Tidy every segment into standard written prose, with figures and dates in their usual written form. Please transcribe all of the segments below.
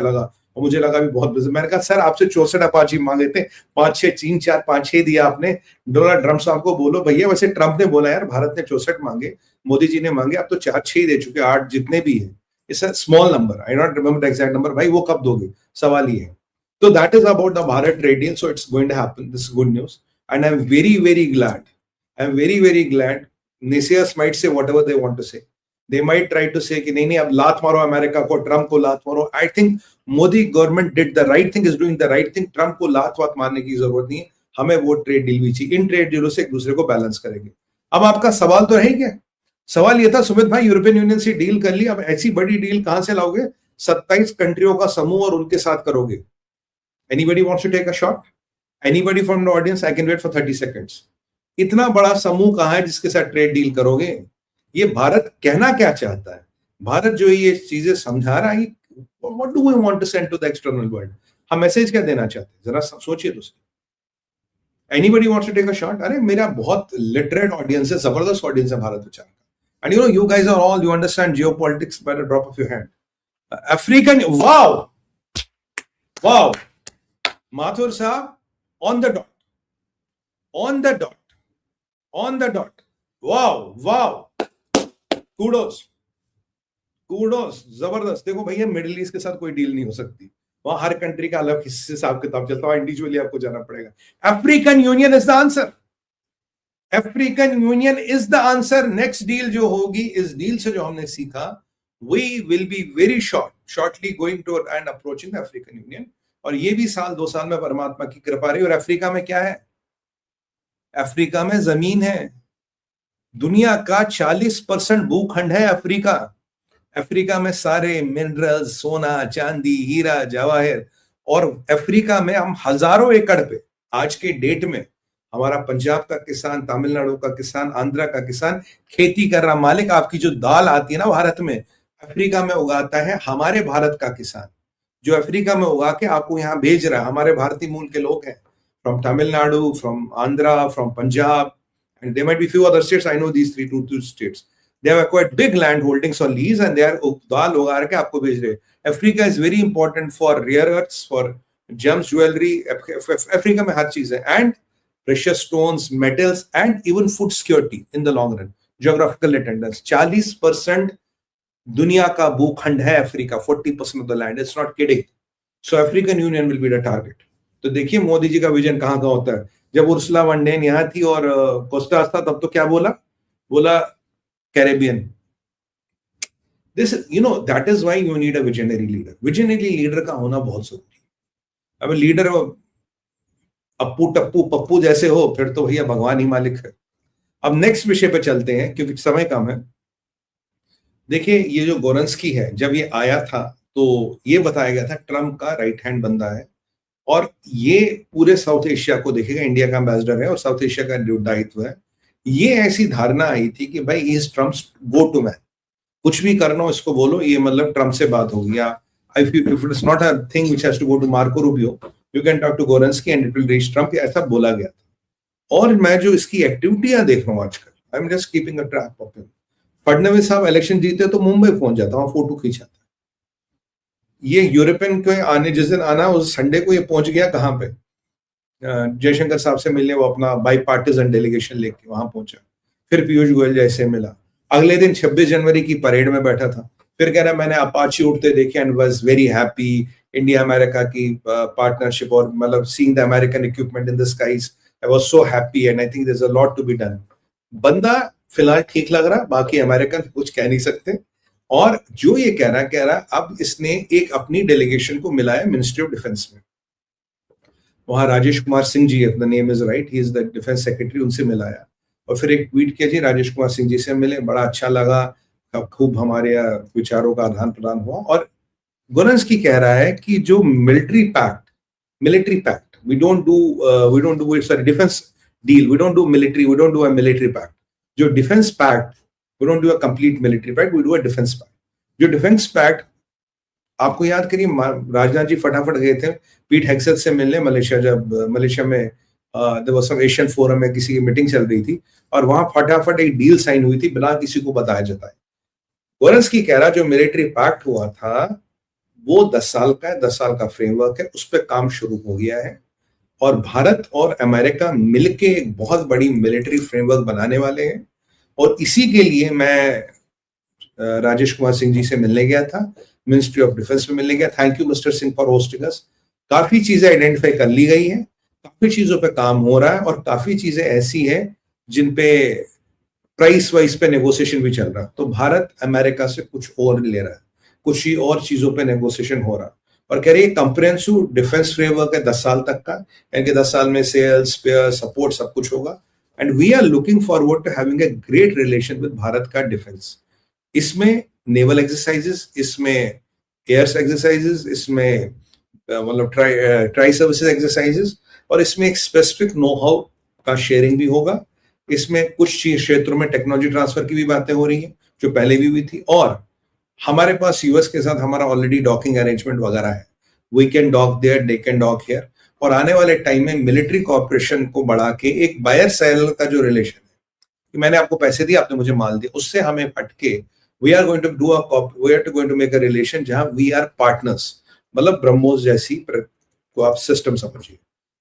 लगा और मुझे लगा भी बहुत बिजनेस। मैंने कहा सर आपसे 64 अपाची मांगे थे, 5-6 3 4 5-6 दिया आपने। डोनाल्ड ट्रम्प साहब को बोलो भैया वैसे ट्रम्प ने बोला यार भारत ने 64 मांगे, मोदी जी ने मांगे, अब तो 4-6 दे चुके, 8 जितने भी है, it's a small number, I not remember the exact number. भाई वो कब दोगे, सवाल ये है। तो that is about the Bharat trade deal, so it's going to happen, this good news and I am very very glad, I am very very glad. Naysayers might say whatever they want to say, they might try to say कि नहीं अब लात मारो America को, Trump को लात मारो। I think Modi government did the right thing, is doing the right thing. Trump को लात वात मारने की जरूरत नहीं है, हमें वो ट्रेड डील भी चाहिए, इन ट्रेड डीलों से एक दूसरे को बैलेंस करेंगे। अब आपका सवाल तो है क्या, सवाल ये था सुमित भाई यूरोपियन यूनियन से डील कर ली, अब ऐसी बड़ी डील कहां से लाओगे, 27 कंट्रियों का समूह और उनके साथ करोगे। Anybody wants to take a shot, anybody from the audience, I can wait for 30 seconds. इतना बड़ा समूह कहां है जिसके साथ ट्रेड डील करोगे? ये भारत कहना क्या चाहता है, भारत जो ये चीजें समझा रहा है, what do we want to send to the external world, हम मैसेज क्या देना चाहते हैं, जरा सोचिए तो। Anybody wants to take a shot? अरे मेरा बहुत लिटरेट ऑडियंस है, जबरदस्त ऑडियंस है भारत विचार का, and you know you guys are all, you understand geopolitics by the drop of your hand. African, wow wow, Mathur साहब on the dot, on the dot, on the dot, wow wow, kudos kudos, जबरदस्त। देखो भैया middle east के साथ कोई deal नहीं हो सकती, वहां हर कंट्री का अलग हिसाब किताब चलता है, इंडिविजुअली आपको जाना पड़ेगा। African Union is the answer, African Union is the answer. Next deal जो होगी, इस डील से जो हमने सीखा, we will be very shortly going to end approaching the African Union, और ये भी साल 2 साल में परमात्मा की कृपा रही। और अफ्रीका में क्या है, अफ्रीका में जमीन है, दुनिया का 40% भूखंड है अफ्रीका। अफ्रीका में सारे मिनरल्स, सोना चांदी हीरा जवाहर, और अफ्रीका में हम हजारों एकड़ पे आज के डेट में हमारा पंजाब का किसान, तमिलनाडु का किसान, आंध्रा का किसान खेती कर रहा। मालिक आपकी जो दाल आती है ना भारत में, अफ्रीका में उगाता है हमारे भारत का किसान, जो अफ्रीका में उगा के आपको यहाँ भेज रहा है। हमारे भारतीय मूल के लोग हैं, from Tamil Nadu, from Andhra, from Punjab, and there might be few other states, I know these two states, they have acquired big land holdings on lease and they are दाल उगा के आपको भेज रहे। Africa is very important for rare earths, for gems, jewelry, Africa में हर चीज है, and precious stones, metals and even food security in the long run, geographical attendance। 40% दुनिया का भूखंड है Africa, 40% of the land, it's not kidding, so African Union will be the target। तो देखिए मोदी जी का विजन कहाँ का होता है। जब उर्सुला वन डेन यहाँ थी और कोस्टा था, तब तो क्या बोला Caribbean. This, you know, that is why you need a visionary leader. Visionary leader का होना बहुत जरूरी है। अब लीडर अप्पू टप्पू पप्पू जैसे हो, फिर तो भैया भगवान ही मालिक है। अब नेक्स्ट विषय पे चलते हैं क्योंकि समय कम है। देखिए ये जो गोरंस्की है, जब ये आया था तो ये बताया गया था ट्रम्प का राइट हैंड बंदा है, और ये पूरे साउथ एशिया को देखेगा, इंडिया का एम्बेसडर है और साउथ एशिया का दायित्व है। ये ऐसी धारणा आई थी कि भाई is Trump's go to man, कुछ भी करना हो इसको बोलो, ये मतलब ट्रम्प से बात होगी। या if it is not a thing which has to go to Marco Rubio, you can talk to Goranski and it will reach Trump, ऐसा बोला गया था। और मैं जो इसकी एक्टिविटियां देख रहा हूँ आजकल, I am just keeping a track of him. Fadnavis साहब इलेक्शन जीते तो मुंबई पहुंच जाता, वहां फोटो खींचाता। ये यूरोपियन को आने, जिस दिन आना उस संडे को ये पहुंच गया कहां पे, जयशंकर साहब से मिलने, वो अपना बाई पार्टीजन डेलीगेशन लेके वहां पहुंचा। फिर पीयूष गोयल जैसे मिला, अगले दिन 26 जनवरी की परेड में बैठा था, फिर कह रहा मैंने अपाची उड़ते देखे and was very happy, India America की पार्टनरशिप, और मतलब seeing the American equipment in the skies, I was so happy and I think there is a lot to be done. बंदा फिलहाल ठीक लग रहा, बाकी अमेरिकन कुछ कह नहीं सकते। और जो ये कह रहा अब इसने एक अपनी डेलीगेशन को मिलाया मिनिस्ट्री ऑफ डिफेंस में, वहां Rajesh Kumar Singh ji, the name is right, he is the defence secretary, उनसे मिलाया। और फिर एक ट्वीट किया जी राजेश कुमार सिंह जी से मिले, बड़ा अच्छा लगा, खूब हमारे विचारों का आदान प्रदान हुआ। और गोरंस्की कह रहा है कि जो military pact we don't do sorry defence deal, we don't do military, we don't do a military pact. जो defence pact, we don't do a complete military pact, we do a defense pact। जो defence pact, आपको याद करिए राजनाथ जी फटाफट गए थे पीट हेग्सेथ से मिलने मलेशिया, जब मलेशिया में there was some Asian forum में किसी की मीटिंग चल रही थी, और वहां फटाफट एक डील साइन हुई थी बिना किसी को बताया जाता है। गोरंस्की कह रहा जो मिलिट्री पैक्ट हुआ था वो 10 साल का है, 10 साल का फ्रेमवर्क है, उस पर काम शुरू हो गया है और भारत और अमेरिका मिलके एक बहुत बड़ी मिलिट्री फ्रेमवर्क बनाने वाले हैं। और इसी के लिए मैं राजेश कुमार सिंह जी से मिलने गया था, मिनिस्ट्री ऑफ डिफेंस में मिलने गया। Thank you Mister Singh for hosting us. काफी चीजें आइडेंटिफाई कर ली गई हैं, काफी चीजों पे काम हो रहा है और काफी चीजें ऐसी हैं जिन पे प्राइस वाइज पे नेगोशिएशन भी चल रहा है। तो भारत अमेरिका से कुछ और ले रहा है, कुछ ही और चीजों पे नेगोशिएशन हो रहा है और कह रही है कंप्रिहेंसिव डिफेंस फ्रेमवर्क है 10 साल तक का, यानी कि 10 साल में सेल्स, स्पेयर, सपोर्ट सब कुछ होगा। And we are looking forward to having a great relation with Bharat का डिफेंस। इसमें नेवल एक्सरसाइजेस, इसमें एयर एक्सरसाइजेस, इसमें मतलब ट्राई सर्विसेज एक्सरसाइजेस और इसमें एक स्पेसिफिक नो हाउ का शेयरिंग भी होगा। इसमें कुछ क्षेत्रों में टेक्नोलॉजी ट्रांसफर की भी बातें हो रही हैं जो पहले भी हुई थी और हमारे पास यूएस के साथ हमारा ऑलरेडी डॉकिंग अरेंजमेंट वगैरह है। We can dock there, they can dock here. और आने वाले टाइम में मिलिट्री कॉर्पोरेशन को बढ़ा के एक बायर सेलर का जो रिलेशन है कि मैंने आपको पैसे दिए, आपने मुझे माल दिया, उससे हमें हटके we are going to do we are going to make a relation जहां वी आर पार्टनर्स। मतलब ब्रह्मोस जैसी को आप सिस्टम समझिए,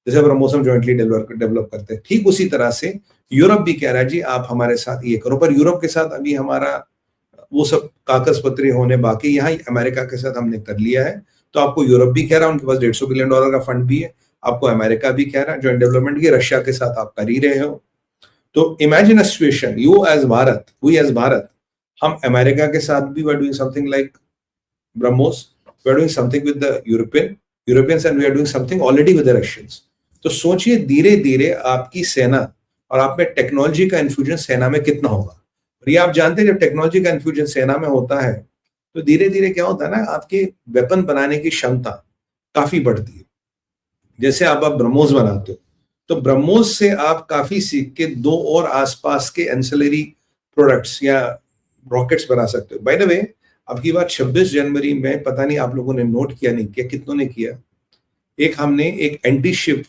जैसे ब्रह्मोस हम ज्वाइंटली डेवलप करते हैं, ठीक उसी तरह से यूरोप भी कह रहा है जी आप हमारे साथ ये करो। पर यूरोप के साथ अभी हमारा वो सब कागज पत्री होने बाकी, यहाँ अमेरिका के साथ हमने कर लिया है। तो आपको यूरोप भी कह रहा है, उनके पास $150 बिलियन का फंड भी है, आपको अमेरिका भी कह रहा है ज्वाइंट डेवलपमेंट की, रशिया के साथ आप कर ही रहे हो। तो imagine a situation, you as Bharat, we as Bharat, हम अमेरिका के साथ भी we are doing something like BrahMos, we are doing something with the Europeans and we are doing something already with the Russians. तो सोचिए धीरे धीरे आपकी सेना और आप में टेक्नोलॉजी का इन्फ्यूजन सेना में कितना होगा। और ये आप जानते हैं जब टेक्नोलॉजी का इन्फ्यूजन सेना में होता है तो धीरे धीरे क्या होता है ना, आपके वेपन बनाने की क्षमता काफी बढ़ती है। जैसे आप ब्रह्मोस बनाते हो तो ब्रह्मोस से आप काफी सीख के दो और आसपास के एंसिलरी प्रोडक्ट्स या रॉकेट्स बना सकते हो। बाय द वे, अब की बात 26 जनवरी में, पता नहीं आप लोगों ने नोट किया नहीं किया, कितनों ने किया, एक हमने एक एंटी शिप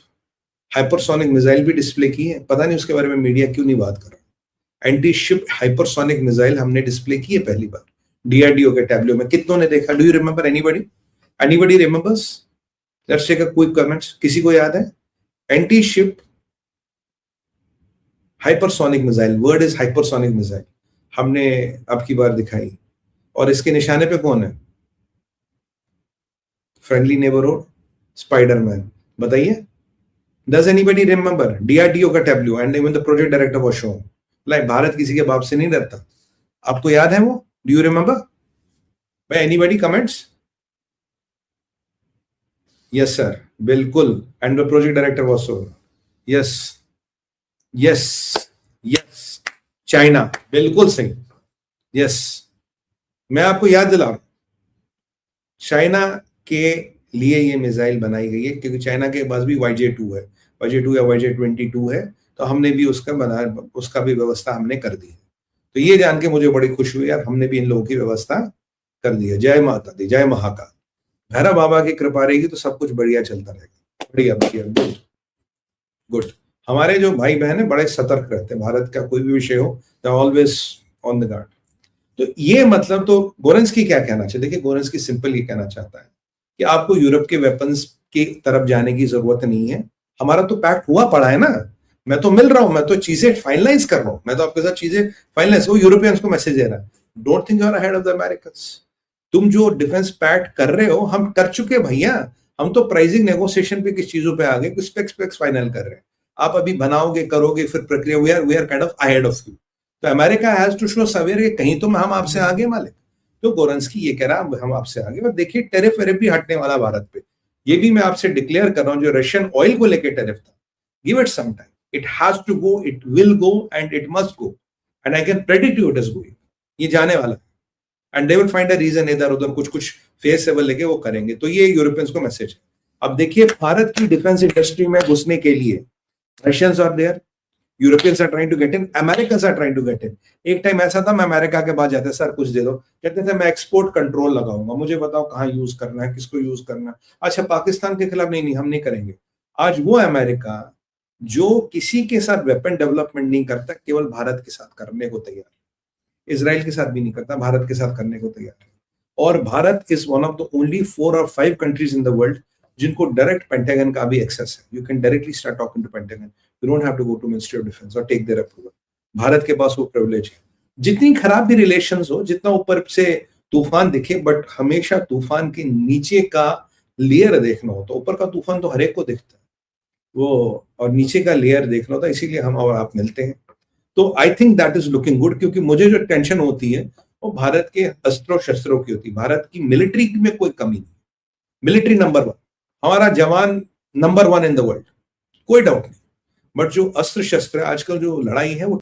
हाइपरसोनिक मिसाइल भी डिस्प्ले की है। पता नहीं उसके बारे में मीडिया क्यों नहीं बात कर रहा। एंटी शिप हाइपरसोनिक मिसाइल हमने डिस्प्ले की है पहली बार डीआरडीओ के टैब्लो में। कितनों ने देखा? Do you remember? Anybody remembers? Let's take a quick comments. किसी को याद है? Anti ship hypersonic missile, word is hypersonic missile, हमने अब की बार दिखाई। और इसके निशाने पे कौन है? Friendly neighbourhood, Spiderman. बताइए, डज एनीबडी रिमेंबर? डीआरडीओ का tableau and even the project director was shown. Like Bharat किसी के बाप से नहीं डरता। आपको याद है वो? Do you remember? भाई एनीबडी कमेंट्स? यस सर, बिल्कुल। And the project director was shown. Yes yes yes, China, बिल्कुल सही। यस, मैं आपको याद दिला रहा हूं, चाइना के लिए ये मिसाइल बनाई गई है क्योंकि चाइना के पास भी YJ-2 है, YJ-2 या YJ-22 है, तो हमने भी उसका बनाया, उसका भी व्यवस्था हमने कर दी है। तो ये जान के मुझे बड़ी खुशी हुई यार, हमने भी इन लोगों की व्यवस्था कर दी है। जय माता दी, जय महाकाल। भैरव बाबा की कृपा रहेगी तो सब कुछ बढ़िया चलता रहेगा। बढ़िया बढ़िया, गुड गुड। हमारे जो भाई बहन है बड़े सतर्क रहते हैं, भारत का कोई भी विषय हो they always on the guard. तो ये मतलब, तो गोरेंस्की क्या कहना चाहिए? देखिए, गोरेंस्की सिंपल ये कहना चाहता है कि आपको यूरोप के वेपन्स की तरफ जाने की जरूरत नहीं है। हमारा तो पैक्ट हुआ पड़ा है ना, मैं तो मिल रहा हूं, मैं तो चीजें फाइनलाइज कर रहा हूं, मैं तो आपके साथ चीजें फाइनलाइज। वो यूरोपियंस को मैसेज दे रहा है, don't think you are ahead of the Americans. तुम जो डिफेंस पैक्ट कर रहे हो हम कर चुके भैया, हम तो प्राइसिंग नेगोशिएशन पे किस चीजों पे आ गए, कुछ स्पेक्स फाइनल कर रहे हैं। आप अभी बनाओगे, करोगे, फिर प्रक्रिया, we are kind of ahead of you. तो अमेरिका हैज टू शो सवेयर, कहीं तो हम आपसे आगे मालिक। तो गोरेंस्की ये कह रहा है हम आपसे आगे। और देखिए, टेरिफ वेरिफ भी हटने वाला भारत पे, ये भी मैं आपसे डिक्लेयर कर रहा हूं। जो रशियन ऑयल को लेकर टेरिफ था, give it some time, it has to go, it will go and it must go, and I can predict you it is going. ये जाने वाला है and they will find a reason, इधर उधर कुछ कुछ फेस लेवल लेके वो करेंगे। तो ये यूरोपियंस को मैसेज है। अब देखिए, भारत की डिफेंस इंडस्ट्री में घुसने के लिए Russians are there, Europeans are trying to get in, Americans are trying to get in. एक टाइम ऐसा था, मैं अमेरिका के पास जाते, सर कुछ दे दो, कहते थे मैं एक्सपोर्ट कंट्रोल लगाऊंगा, मुझे बताओ कहाँ यूज करना है, किसको यूज करना है। अच्छा, पाकिस्तान के खिलाफ नहीं, हम नहीं करेंगे। आज वो अमेरिका जो किसी के साथ वेपन डेवलपमेंट नहीं करता, केवल भारत के साथ करने को तैयार है। इजराइल के साथ भी नहीं करता, भारत के साथ करने को तैयार है। और Bharat is one of the only 4 और 5 कंट्रीज इन द वर्ल्ड जिनको डायरेक्ट पेंटागन का भी एक्सेस है. You can directly start talking to Pentagon. You don't have to go to ministry of defence और टेक देयर अप्रूवल. भारत के पास वो privilege है. जितनी खराब भी रिलेशंस हो, जितना ऊपर से तूफान दिखे, बट हमेशा तूफान के नीचे का लेयर देखना होता. ऊपर का तूफान तो हर एक को दिखता है, वो और नीचे का लेयर देखना होता है. इसीलिए हम और आप मिलते हैं. तो I think that is looking good, क्योंकि मुझे जो टेंशन होती है वो भारत के अस्त्रों शस्त्रों की होती है. भारत की मिलिट्री में कोई कमी नहीं. मिलिट्री नंबर 1, हमारा जवान नंबर 1 इन द वर्ल्ड, कोई डाउट नहीं. बट जो अस्त्र शस्त्र आजकल जो लड़ाई है वो